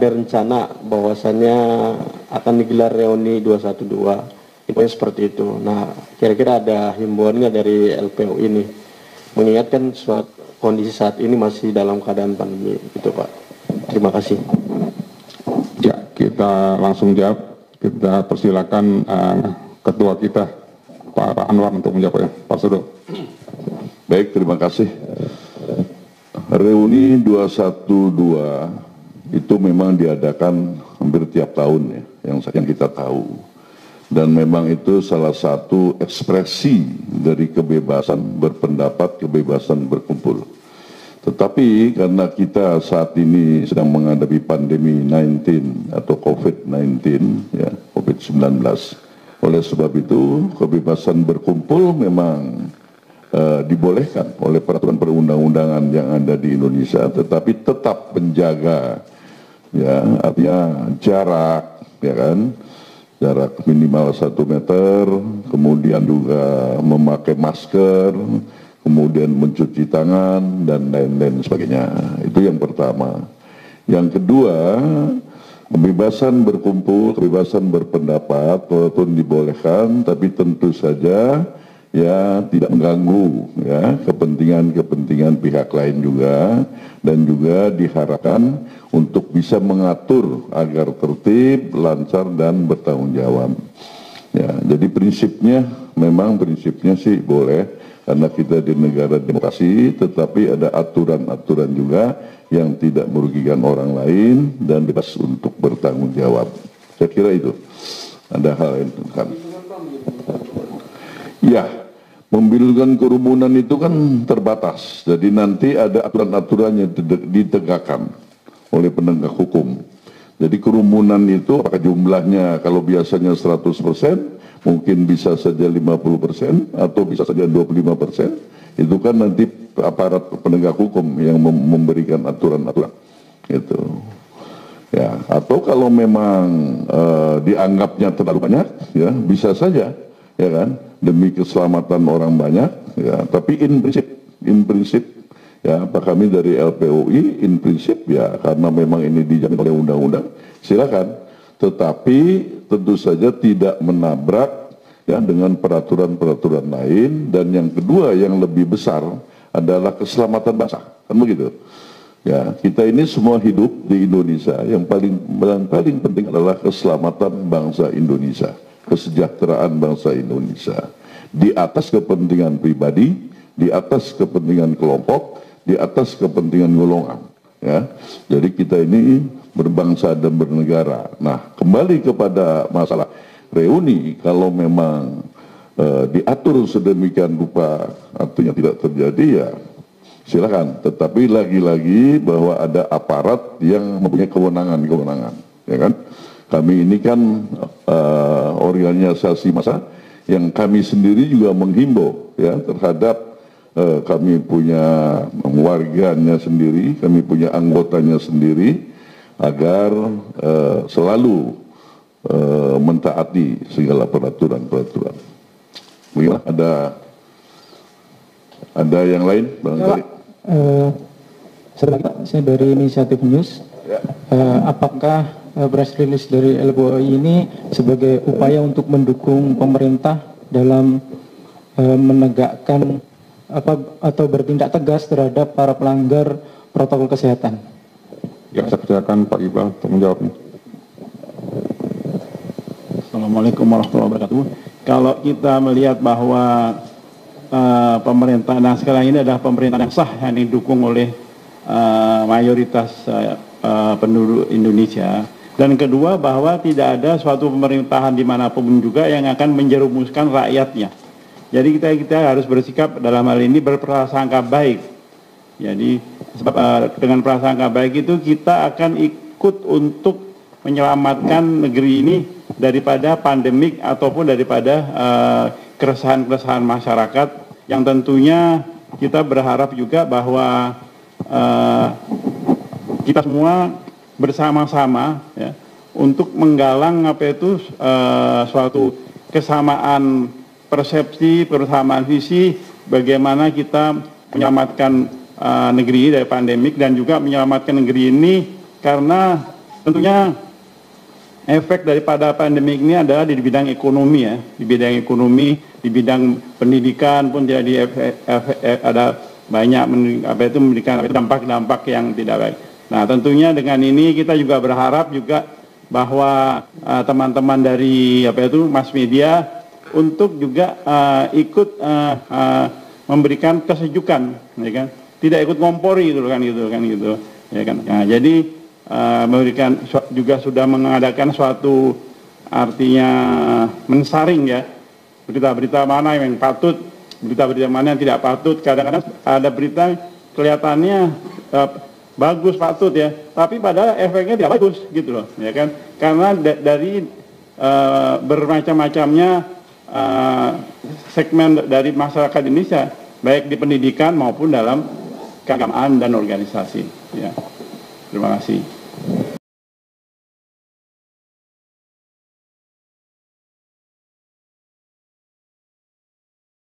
ada rencana bahwasannya akan digelar reuni 212. Infonya seperti itu. Nah, kira-kira ada himbauan nggak dari LPO ini? Mengingatkan kondisi saat ini masih dalam keadaan pandemi, itu Pak. Terima kasih. Ya, kita langsung jawab. Kita persilakan Ketua kita, Pak Anwar, untuk menjawab ya. Pak Sudo. Baik, terima kasih. Reuni 212 itu memang diadakan hampir tiap tahun ya, yang kita tahu. Dan memang itu salah satu ekspresi dari kebebasan berpendapat, kebebasan berkumpul. Tetapi karena kita saat ini sedang menghadapi pandemi 19 atau COVID-19, ya, COVID-19. Oleh sebab itu, kebebasan berkumpul memang dibolehkan oleh peraturan perundang-undangan yang ada di Indonesia, tetapi tetap menjaga, ya, artinya jarak, ya kan, jarak minimal 1 meter, kemudian juga memakai masker, kemudian mencuci tangan, dan lain-lain sebagainya. Itu yang pertama. Yang kedua, kebebasan berkumpul, kebebasan berpendapat, walaupun dibolehkan, tapi tentu saja ya tidak mengganggu ya kepentingan pihak lain juga, dan juga diharapkan untuk bisa mengatur agar tertib, lancar, dan bertanggung jawab. Ya, jadi prinsipnya sih boleh karena kita di negara demokrasi, tetapi ada aturan-aturan juga yang tidak merugikan orang lain dan bebas untuk bertanggung jawab. Saya kira itu ada hal yang kan. Ya, membiarkan kerumunan itu kan terbatas. Jadi nanti ada aturan-aturan yang ditegakkan oleh penegak hukum. Jadi kerumunan itu apakah jumlahnya kalau biasanya 100%, mungkin bisa saja 50% atau bisa saja 25%. Itu kan nanti aparat penegak hukum yang memberikan aturan-aturan. Itu. Ya, atau kalau memang dianggapnya terlalu banyak, ya bisa saja, ya kan, demi keselamatan orang banyak, ya. Tapi in prinsip, ya, Pak, kami dari LPUI in prinsip ya, karena memang ini dijamin oleh undang-undang, silakan. Tetapi tentu saja tidak menabrak ya dengan peraturan-peraturan lain. Dan yang kedua yang lebih besar adalah keselamatan bangsa, kan begitu? Ya, kita ini semua hidup di Indonesia, yang paling penting adalah keselamatan bangsa Indonesia, kesejahteraan bangsa Indonesia, di atas kepentingan pribadi, di atas kepentingan kelompok, di atas kepentingan golongan. Ya, jadi kita ini berbangsa dan bernegara. Nah, kembali kepada masalah reuni, kalau memang diatur sedemikian rupa artinya tidak terjadi, ya silakan. Tetapi lagi-lagi bahwa ada aparat yang mempunyai kewenangan, ya kan? Kami ini kan organisasi massa yang kami sendiri juga menghimbau ya terhadap kami punya warganya sendiri, kami punya anggotanya sendiri, agar selalu mentaati segala peraturan-peraturan. Bagaimana? Ada yang lain, barangkali? Saya dari Inisiatif News. Ya. Apakah press release dari LPUI ini sebagai upaya untuk mendukung pemerintah dalam menegakkan atau bertindak tegas terhadap para pelanggar protokol kesehatan? Ya, saya persilakan Pak Iqbal untuk menjawabnya. Assalamualaikum warahmatullahi wabarakatuh. Kalau kita melihat bahwa pemerintah, nah sekarang ini adalah pemerintah yang sah yang didukung oleh mayoritas penduduk Indonesia. Dan kedua, bahwa tidak ada suatu pemerintahan dimanapun juga yang akan menjerumuskan rakyatnya. Jadi kita harus bersikap dalam hal ini berprasangka baik. Jadi sebab dengan prasangka baik itu kita akan ikut untuk menyelamatkan negeri ini daripada pandemik ataupun daripada keresahan-keresahan masyarakat, yang tentunya kita berharap juga bahwa kita semua bersama-sama ya, untuk menggalang suatu kesamaan persepsi, persamaan visi, bagaimana kita menyelamatkan negeri dari pandemik, dan juga menyelamatkan negeri ini karena Tentunya efek daripada pandemi ini adalah di bidang ekonomi ya, di bidang ekonomi, di bidang pendidikan pun jadi ada banyak memberikan dampak-dampak yang tidak baik. Nah, tentunya dengan ini kita juga berharap juga bahwa teman-teman dari mass media untuk juga ikut memberikan kesejukan, ya kan? Tidak ikut ngompori gitu kan, ya kan? Nah, jadi memberikan juga sudah mengadakan suatu artinya mensaring ya berita-berita mana yang patut, berita-berita mana yang tidak patut. Kadang-kadang ada berita kelihatannya bagus patut ya, tapi padahal efeknya tidak bagus gitu loh, ya kan? Karena dari bermacam-macamnya segmen dari masyarakat Indonesia, baik di pendidikan maupun dalam keagamaan dan organisasi. Ya. Terima kasih.